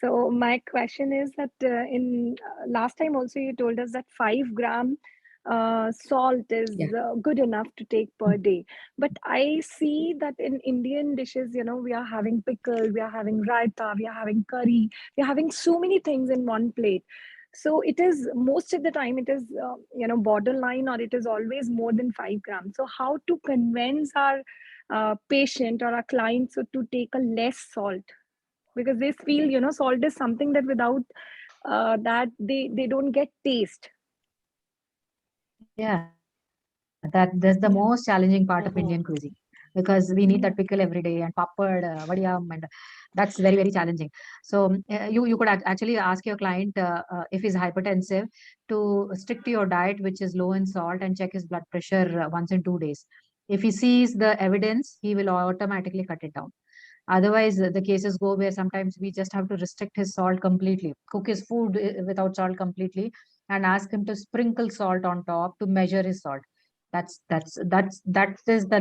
So my question is that in last time also you told us that 5 gram salt is good enough to take per day. But I see that in Indian dishes, we are having pickle, we are having raita, we are having curry, we are having so many things in one plate. So it is most of the time it is, borderline, or it is always more than 5 grams. So how to convince our patient or our clients to take a less salt? Because they feel, salt is something that without that they don't get taste. Yeah, that's the most challenging part of Indian cuisine, because we need that pickle every day, and papad, vadiyam, and that's very, very challenging. So you could actually ask your client if he's hypertensive to stick to your diet, which is low in salt, and check his blood pressure once in 2 days. If he sees the evidence, he will automatically cut it down. Otherwise, the cases go where sometimes we just have to restrict his salt completely, cook his food without salt completely, and ask him to sprinkle salt on top to measure his salt. That is the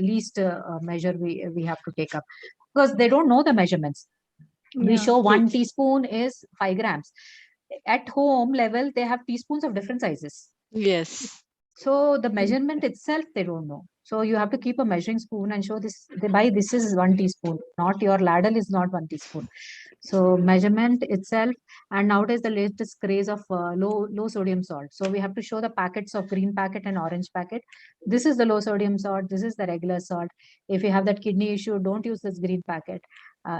least measure we have to take up, because they don't know the measurements. We show 1 teaspoon is 5 grams. At home level, they have teaspoons of different sizes. Yes. So the measurement itself, they don't know. So you have to keep a measuring spoon and show this. This is 1 teaspoon. Not your ladle is not 1 teaspoon. So measurement itself, and nowadays the latest craze of low sodium salt. So we have to show the packets of green packet and orange packet. This is the low sodium salt. This is the regular salt. If you have that kidney issue, don't use this green packet.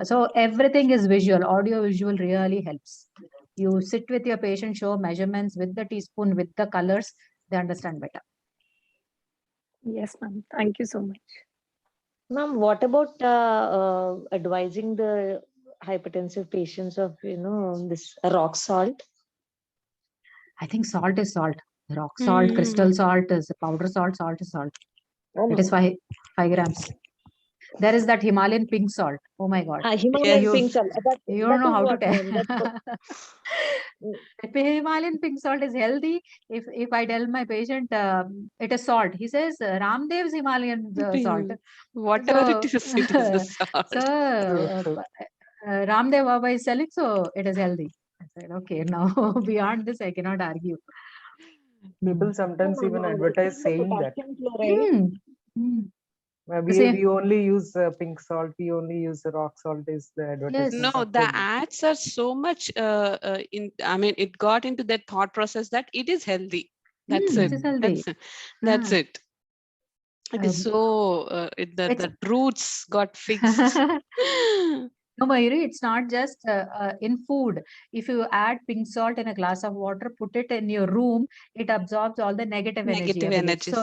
So everything is visual. Audio visual really helps. You sit with your patient, show measurements with the teaspoon, with the colors. They understand better. Yes, ma'am. Thank you so much. Ma'am, what about advising the hypertensive patients of, this rock salt? I think salt is salt. Rock salt, crystal salt is powder salt, salt is salt. It is 5 grams. There is that Himalayan pink salt. Oh my God. Himalayan pink salt. You don't know how to tell. Himalayan pink salt is healthy. If I tell my patient it is salt, he says Ramdev's Himalayan salt. Whatever it is a salt. So Ramdev Baba is selling, so it is healthy. I said, okay, now beyond this, I cannot argue. People sometimes even advertise saying that. Potassium chloride. We only use pink salt, we only use rock salt is the advertisement. No, of the food. ads are so much I mean, it got into that thought process that it is healthy. That's it. It is healthy. That's it. It is so the roots got fixed. No, Mayuri, it's not just in food. If you add pink salt in a glass of water, put it in your room, it absorbs all the negative energy. Negative energies.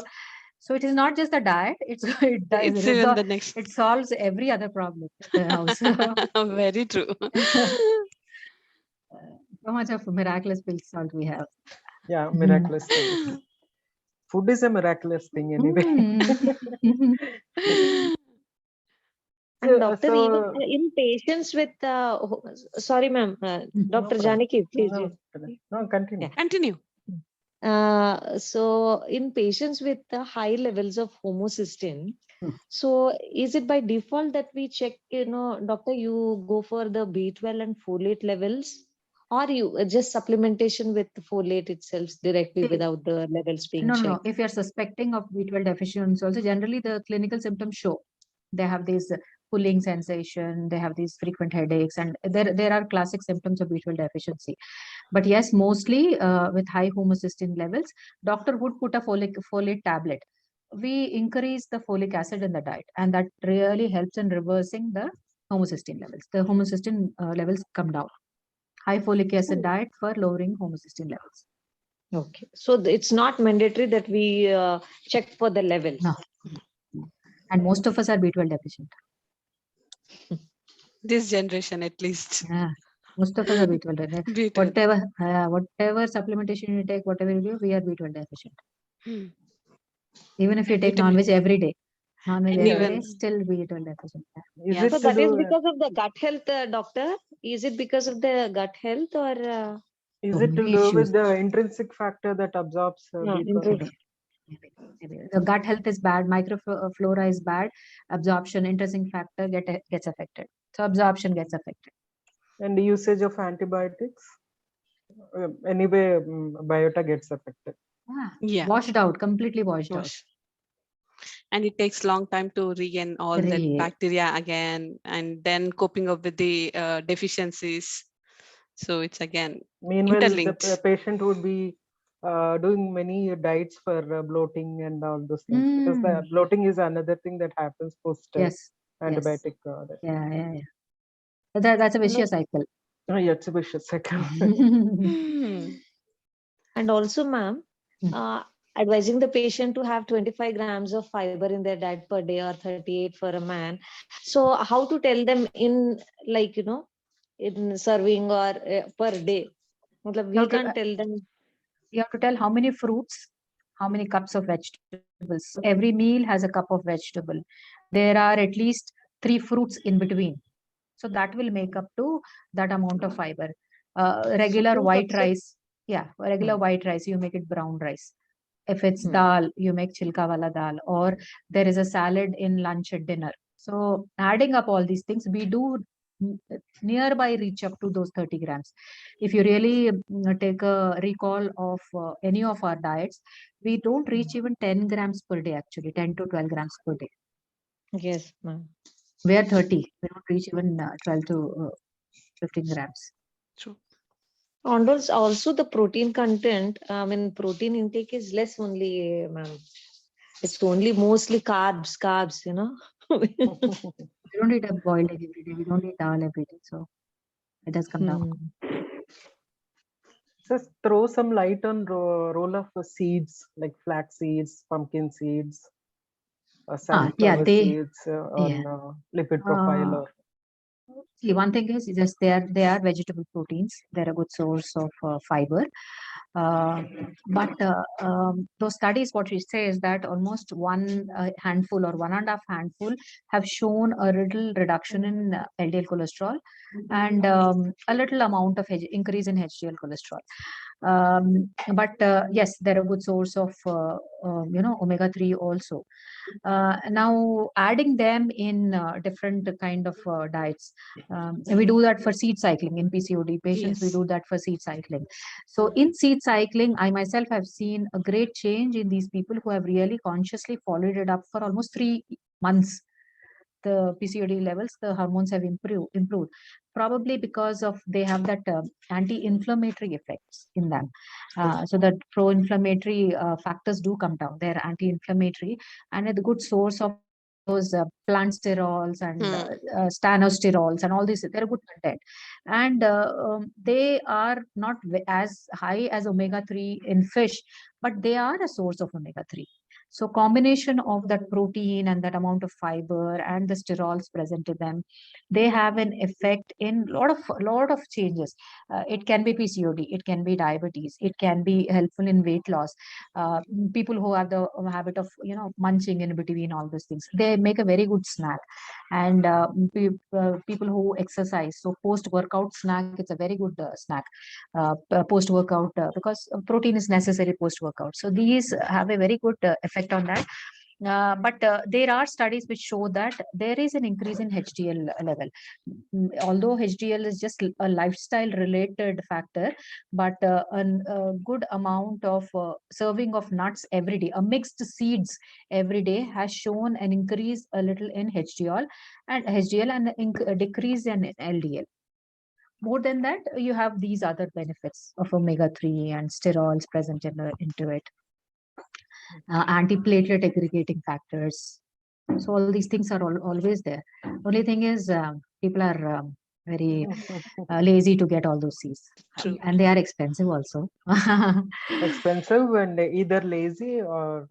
So it is not just the diet. It even the next. It solves every other problem in the house. Very true. So much of miraculous pink salt we have. Yeah, miraculous things. Food is a miraculous thing anyway. And doctor, even in patients with sorry ma'am, Dr. Janaki, please. No, continue. Yeah. Continue. So in patients with high levels of homocysteine, so is it by default that we check, doctor, you go for the B12 and folate levels, or you just supplementation with the folate itself directly without the levels being checked? No. If you're suspecting of B12 deficiency, also generally the clinical symptoms show they have this pulling sensation, they have these frequent headaches, and there are classic symptoms of B12 deficiency. But yes, mostly with high homocysteine levels, doctor would put a folate tablet. We increase the folic acid in the diet, and that really helps in reversing the homocysteine levels. The homocysteine levels come down. High folic acid diet for lowering homocysteine levels. Okay, so it's not mandatory that we check for the levels. No. And most of us are B12 deficient. This generation, at least. Yeah, most of us are B12 deficient. Whatever supplementation you take, whatever you do, we are B12 deficient. Even if you take non-veg every day, still B12 deficient. So that is because of the gut health, doctor? Is it because of the gut health, or is it to do with the intrinsic factor that absorbs B12? The gut health is bad, microflora is bad, absorption, intrinsic factor gets affected. So absorption gets affected. And the usage of antibiotics, anyway, biota gets affected. Yeah. Washed out, completely washed out. And it takes long time to regain all that bacteria again, and then coping up with the deficiencies. So it's again meanwhile interlinked. The patient would be doing many diets for bloating and all those things, because the bloating is another thing that happens post antibiotic. Yeah. That's a vicious cycle. Yeah, it's a vicious cycle. And also, ma'am, advising the patient to have 25 grams of fiber in their diet per day, or 38 for a man. So how to tell them in, like, in serving or per day? We can't tell them. You have to tell how many fruits, how many cups of vegetables. So every meal has a cup of vegetable. There are at least 3 fruits in between. So that will make up to that amount of fiber. Regular white rice. Yeah, regular white rice, you make it brown rice. If it's dal, you make chilka wala dal, or there is a salad in lunch at dinner. So adding up all these things, we do nearby reach up to those 30 grams. If you really take a recall of any of our diets, we don't reach even 10 grams per day, actually 10 to 12 grams per day. Yes, ma'am. We are 30. We don't reach even 12 to 15 grams. True. And also the protein content, protein intake is less only, ma'am. It's only mostly carbs, We don't eat a boiled egg every day. We don't eat dal every day. So it does come down. Just throw some light on role of seeds, like flax seeds, pumpkin seeds, sunflower seeds on lipid profile. See, one thing is just they are vegetable proteins. They're a good source of fiber. But those studies, what we say is that almost one handful or 1.5 handful have shown a little reduction in LDL cholesterol and a little amount of increase in HDL cholesterol. But yes, they're a good source of omega-3 also. Now adding them in different kind of diets, we do that for seed cycling in PCOD patients. We Yes. do that for seed cycling. So in seed cycling, I myself have seen a great change in these people who have really consciously followed it up for almost 3 months. The PCOD levels, the hormones have improved, probably because of they have that anti-inflammatory effects in them. So that pro-inflammatory factors do come down. They're anti-inflammatory and a good source of those plant sterols and stanosterols and all these. They're a good content, and they are not as high as omega-3 in fish, but they are a source of omega-3. So combination of that protein and that amount of fiber and the sterols present in them, they have an effect in lot of changes. It can be PCOD, it can be diabetes, it can be helpful in weight loss. People who have the habit of munching in between all these things, they make a very good snack. And people who exercise, so post workout snack, it's a very good snack post workout because protein is necessary post workout. So these have a very good effect on that. But there are studies which show that there is an increase in HDL level. Although HDL is just a lifestyle related factor, but a good amount of serving of nuts every day, a mixed seeds every day, has shown an increase a little in HDL and a decrease in LDL. More than that, you have these other benefits of omega-3 and sterols present into it. Antiplatelet aggregating factors. So all these things are always there. Only thing is people are very lazy to get all those seeds. True. And they are expensive also. Expensive and either lazy or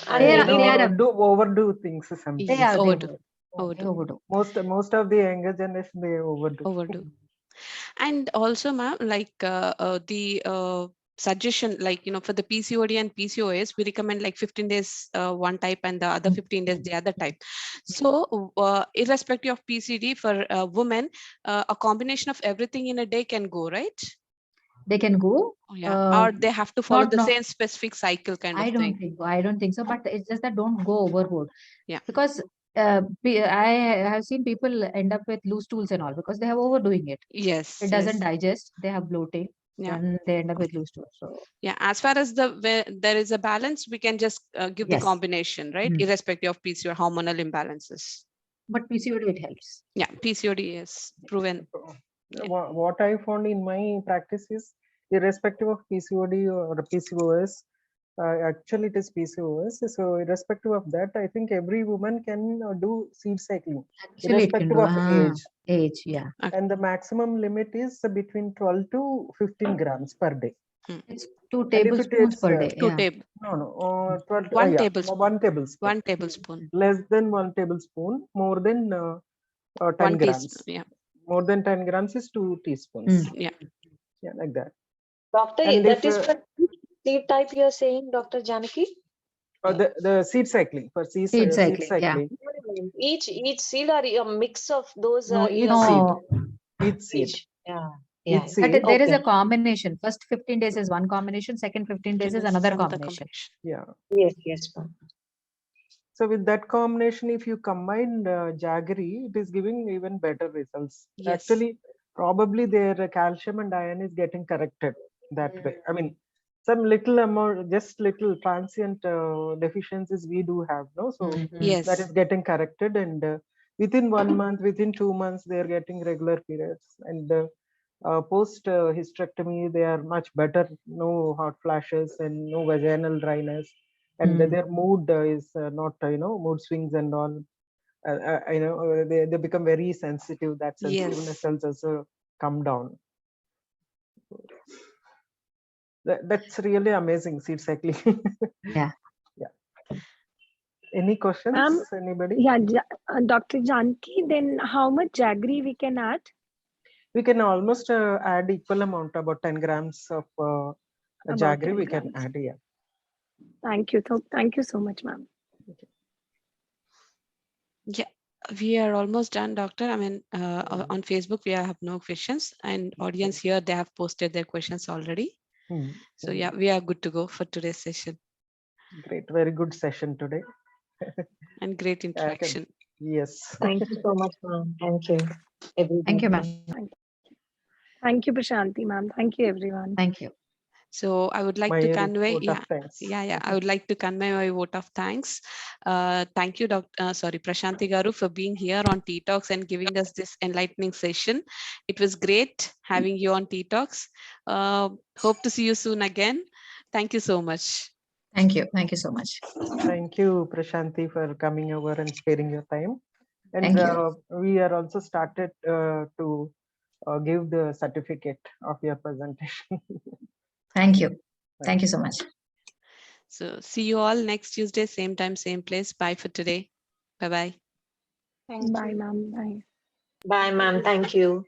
and overdo things sometimes. They are Overdo. Most of the younger generation, they overdo. And also, ma'am, like the suggestion, like, for the PCOD and PCOS, we recommend like 15 days one type and the other 15 days the other type. So irrespective of PCD, for women, a combination of everything in a day can go, right? They can go. Or they have to follow the same specific cycle kind of thing. I don't think so, but it's just that don't go overboard. Yeah. Because I have seen people end up with loose stools and all because they have overdoing it. Yes. It doesn't digest. They have bloating. Yeah. And they end up with loose stools. So yeah, as far as there is a balance, we can just give the combination, right? Irrespective of PCOD hormonal imbalances. But PCOD, it helps. Yeah, PCOD is proven. What I found in my practice is, irrespective of PCOD or PCOS, actually it is PCOS. So irrespective of that, I think every woman can do seed cycling, irrespective of age. Yeah. And the maximum limit is between 12 to 15 grams per day. It's 2 tablespoons per day. 2 tablespoons. No, 12, 1 tablespoon. 1 tablespoon. 1 tablespoon. Less than 1 tablespoon, more than 10 grams. Yeah. More than 10 grams is 2 teaspoons. Yeah, like that. Doctor, And that is for seed type you're saying, Dr. Janaki? The seed cycling, for seed cycling. Yeah. Each seed or a mix of those? Each seed. Yeah. But there is a combination. First 15 days is one combination. Second 15 days is another combination. Yeah. Yes. So with that combination, if you combine jaggery, it is giving even better results. Yes. Actually, probably their calcium and iron is getting corrected that way. I mean, some little amount, just little transient deficiencies we do have, no? So yes, that is getting corrected, and within 1 month, within 2 months, they are getting regular periods. And post hysterectomy, they are much better. No hot flashes and no vaginal dryness. And their mood is not, mood swings and all. They become very sensitive. That sensitiveness has also come down. That's really amazing, seed cycling. Yeah. Any questions, anybody? Yeah, Dr. Janki, then how much jaggery we can add? We can almost add equal amount, about 10 grams of jaggery we can add here. Thank you. Thank you so much, ma'am. Yeah. We are almost done, doctor. I mean, Mm. on Facebook, we have no questions, and audience here, they have posted their questions already. Mm. So yeah, we are good to go for today's session. Great, very good session today. And great I can- interaction. Yes. Thank you so much, ma'am. Thank you, everybody. Thank you, ma'am. Thank you, Prasanthi, ma'am. Thank you, everyone. Thank you. So I would like My to convey, vote of thanks. I would like to convey my vote of thanks. Thank you, Prasanthi Garu, for being here on Tea Talks and giving us this enlightening session. It was great having you on Tea Talks. Hope to see you soon again. Thank you so much. Thank you. Thank you so much. Thank you, Prasanthi, for coming over and sparing your time. And Thank you. we are also started to give the certificate of your presentation. Thank you. Thank you so much. So see you all next Tuesday, same time, same place. Bye for today. Bye-bye. Bye, ma'am. Bye. Bye, ma'am. Thank you.